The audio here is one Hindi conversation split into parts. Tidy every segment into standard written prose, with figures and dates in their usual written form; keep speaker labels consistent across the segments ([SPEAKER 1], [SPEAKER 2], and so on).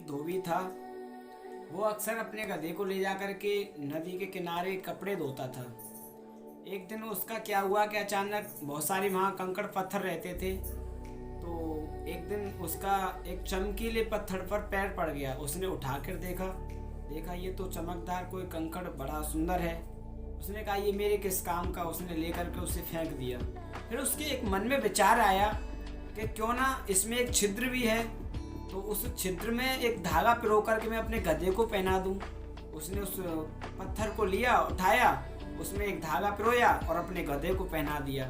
[SPEAKER 1] एक धोबी था। वो अक्सर अपने गधे को ले जाकर के नदी के किनारे कपड़े धोता था। एक दिन उसका क्या हुआ कि अचानक बहुत सारे वहाँ कंकड़ पत्थर रहते थे। तो एक दिन उसका एक चमकीले पत्थर पर पैर पड़ गया। उसने उठा कर देखा ये तो चमकदार कोई कंकड़ बड़ा सुंदर है। उसने कहा ये मेरे किस काम का। उसने लेकर के उसे फेंक दिया। फिर उसके एक मन में विचार आया कि क्यों ना इसमें एक छिद्र भी है, तो उस छिद्र में एक धागा पिरो करके मैं अपने गधे को पहना दूं। उसने उस पत्थर को लिया, उठाया, उसमें एक धागा पिरोया और अपने गधे को पहना दिया।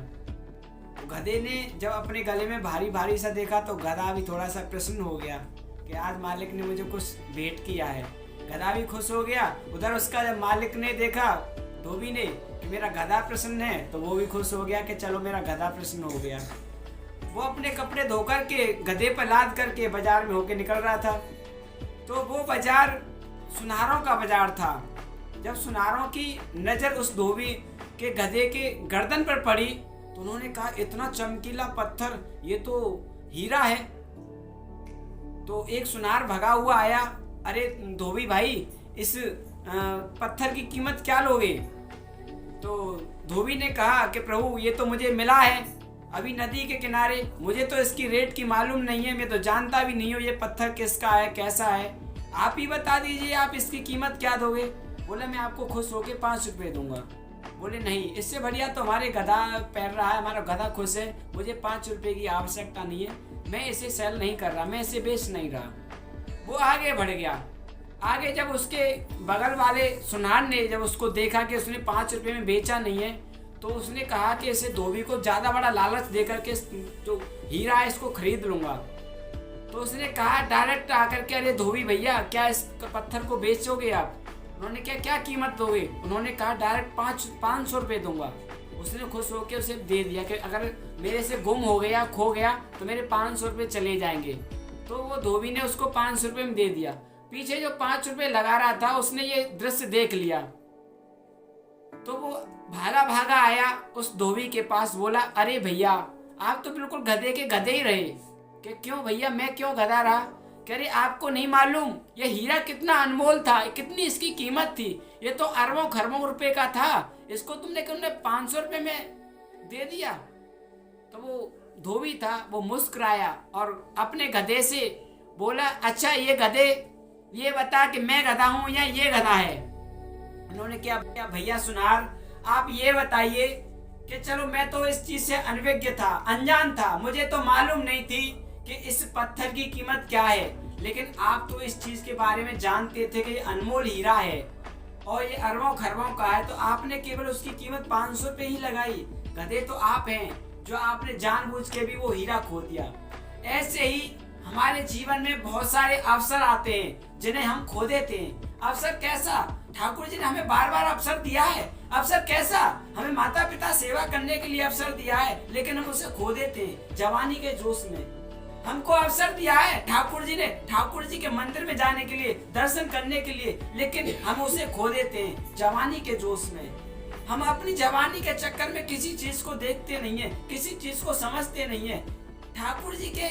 [SPEAKER 1] तो गधे ने जब अपने गले में भारी भारी सा देखा तो गधा भी थोड़ा सा प्रसन्न हो गया कि आज मालिक ने मुझे कुछ भेंट किया है। गधा भी खुश हो गया। उधर उसका जब मालिक ने देखा धोबी ने कि मेरा गधा प्रसन्न है, तो वो भी खुश हो गया कि चलो मेरा गधा प्रसन्न हो गया। वो अपने कपड़े धोकर के गधे पर लाद करके बाजार में होके निकल रहा था। तो वो बाजार सुनारों का बाजार था। जब सुनारों की नजर उस धोबी के गधे के गर्दन पर पड़ी तो उन्होंने कहा इतना चमकीला पत्थर, ये तो हीरा है। तो एक सुनार भगा हुआ आया, अरे धोबी भाई इस पत्थर की कीमत क्या लोगे? तो धोबी ने कहा कि प्रभु ये तो मुझे मिला है अभी नदी के किनारे, मुझे तो इसकी रेट की मालूम नहीं है, मैं तो जानता भी नहीं हूँ ये पत्थर किसका है, कैसा है, आप ही बता दीजिए आप इसकी कीमत क्या दोगे? बोले मैं आपको खुश होके 5 रुपये दूंगा। बोले नहीं, इससे बढ़िया तो हमारे गधा पैर रहा है, हमारा गधा खुश है, मुझे 5 रुपये की आवश्यकता नहीं है, मैं इसे सेल नहीं कर रहा, मैं इसे बेच नहीं रहा। वो आगे बढ़ गया। आगे जब उसके बगल वाले सुनार ने जब उसको देखा कि उसने 5 रुपये में बेचा नहीं है, तो उसने कहा कि इसे धोबी को ज़्यादा बड़ा लालच देकर के जो हीरा है इसको खरीद लूँगा। तो उसने कहा डायरेक्ट आकर के, अरे धोबी भैया क्या इस पत्थर को बेचोगे आप? उन्होंने क्या कीमत दोगे? उन्होंने कहा डायरेक्ट 500 रुपये दूंगा। उसने खुश होकर उसे दे दिया कि अगर मेरे से गुम हो गया, खो गया तो मेरे 500 रुपये चले जाएंगे। तो वो धोबी ने उसको 500 रुपये में दे दिया। पीछे जो 5 रुपये लगा रहा था उसने ये दृश्य देख लिया, तो वो भागा भागा आया उस धोबी के पास। बोला अरे भैया आप तो बिल्कुल गधे के गधे ही रहे। कि क्यों भैया, मैं क्यों गधा रहा? कह रहे आपको नहीं मालूम ये हीरा कितना अनमोल था, कितनी इसकी कीमत थी, ये तो अरबों खरबों रुपए का था, इसको तुमने 500 रुपये में दे दिया। तो वो धोबी था, वो मुस्कुराया और अपने गधे से बोला अच्छा ये गधे ये बता कि मैं गधा हूं या ये गधा है? उन्होंने क्या भैया सुनार आप ये बताइए कि चलो मैं तो इस चीज से अनभिज्ञ था, अनजान था, मुझे तो मालूम नहीं थी कि इस पत्थर की कीमत क्या है, लेकिन आप तो इस चीज के बारे में जानते थे कि ये अनमोल हीरा है और ये अरबों खरबों का है, तो आपने केवल उसकी कीमत 500 रुपये ही लगाई। गधे तो आप हैं जो आपने जानबूझ के भी वो हीरा खो दिया। ऐसे ही हमारे जीवन में बहुत सारे अवसर आते हैं जिन्हें हम खो देते हैं। अवसर कैसा? ठाकुर जी ने हमें बार बार अवसर दिया है। अवसर कैसा? हमें माता पिता सेवा करने के लिए अवसर दिया है, लेकिन हम उसे खो देते हैं जवानी के जोश में। हमको अवसर दिया है ठाकुर जी ने, ठाकुर जी के मंदिर में जाने के लिए, दर्शन करने के लिए, लेकिन हम उसे खो देते हैं जवानी के जोश में। हम अपनी जवानी के चक्कर में किसी चीज को देखते नहीं है, किसी चीज को समझते नहीं है। ठाकुर जी के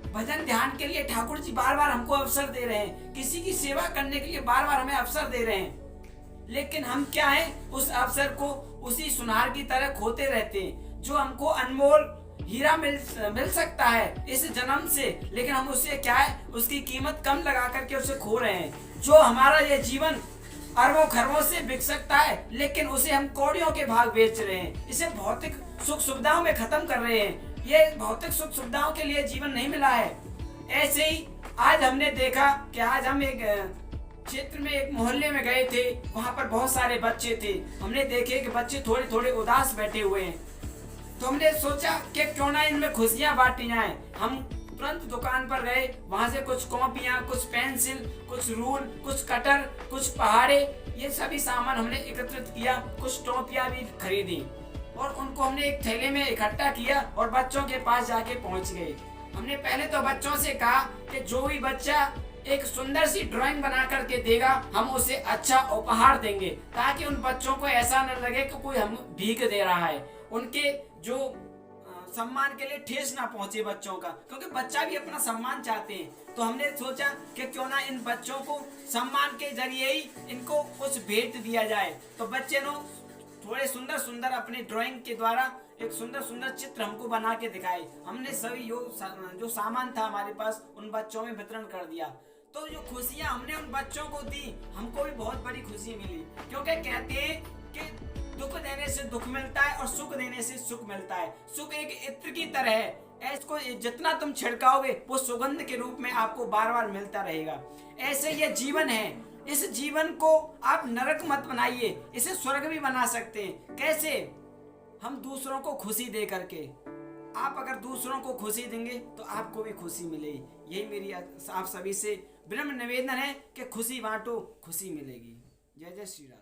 [SPEAKER 1] भजन ध्यान के लिए ठाकुर जी बार बार हमको अवसर दे रहे हैं, किसी की सेवा करने के लिए बार बार हमें अवसर दे रहे हैं, लेकिन हम क्या है उस अवसर को उसी सुनार की तरह खोते रहते हैं। जो हमको अनमोल हीरा मिल सकता है इस जन्म से, लेकिन हम उससे क्या है उसकी कीमत कम लगा करके उसे खो रहे हैं। जो हमारा ये जीवन अरबों खरबों से बिक सकता है, लेकिन उसे हम कौड़ियों के भाव बेच रहे हैं, इसे भौतिक सुख सुविधाओं में खत्म कर रहे हैं। ये भौतिक सुख सुविधाओं के लिए जीवन नहीं मिला है। ऐसे ही आज हमने देखा कि आज हम एक क्षेत्र में एक मोहल्ले में गए थे, वहां पर बहुत सारे बच्चे थे। हमने देखे कि बच्चे थोड़े थोड़े उदास बैठे हुए हैं, तो हमने सोचा कि क्यों ना इनमें खुशियां बांटी जाएं। हम तुरंत दुकान पर गए, वहां से कुछ कॉपियां, कुछ पेंसिल, कुछ रूल, कुछ कटर, कुछ पहाड़े, ये सभी सामान हमने एकत्रित किया। कुछ टोपियां भी खरीदी और उनको हमने एक थैले में इकट्ठा किया और बच्चों के पास जाके पहुंच गए। हमने पहले तो बच्चों से कहा कि जो भी बच्चा एक सुंदर सी ड्राइंग बना करके देगा हम उसे अच्छा उपहार देंगे, ताकि उन बच्चों को ऐसा न लगे कि कोई हम भीख दे रहा है। उनके जो सम्मान के लिए ठेस ना पहुंचे बच्चों का, क्योंकि बच्चा भी अपना सम्मान चाहते हैं। तो हमने सोचा कि क्यों ना इन बच्चों को सम्मान के जरिए ही इनको कुछ भेंट दिया जाए। तो बच्चे ने थोड़े सुंदर सुंदर अपने ड्राइंग के द्वारा एक सुंदर सुंदर चित्र हमको बना के दिखाए। हमने सभी जो सामान था हमारे पास उन बच्चों में वितरण कर दिया। तो जो खुशियां हमने उन बच्चों को दी, हमको भी बहुत बड़ी खुशी मिली, क्योंकि कहते हैं कि दुख देने से दुख मिलता है और सुख देने से सुख मिलता है। सुख एक इत्र की तरह है, इसको जितना तुम छिड़काओगे वो सुगंध के रूप में आपको बार बार मिलता रहेगा। ऐसे ये जीवन है, इस जीवन को आप नरक मत बनाइए, इसे स्वर्ग भी बना सकते हैं। कैसे? हम दूसरों को खुशी दे करके। आप अगर दूसरों को खुशी देंगे तो आपको भी खुशी मिलेगी। यही मेरी आप सभी से विनम्र निवेदन है कि खुशी बांटो, खुशी मिलेगी। जय जय श्री राम।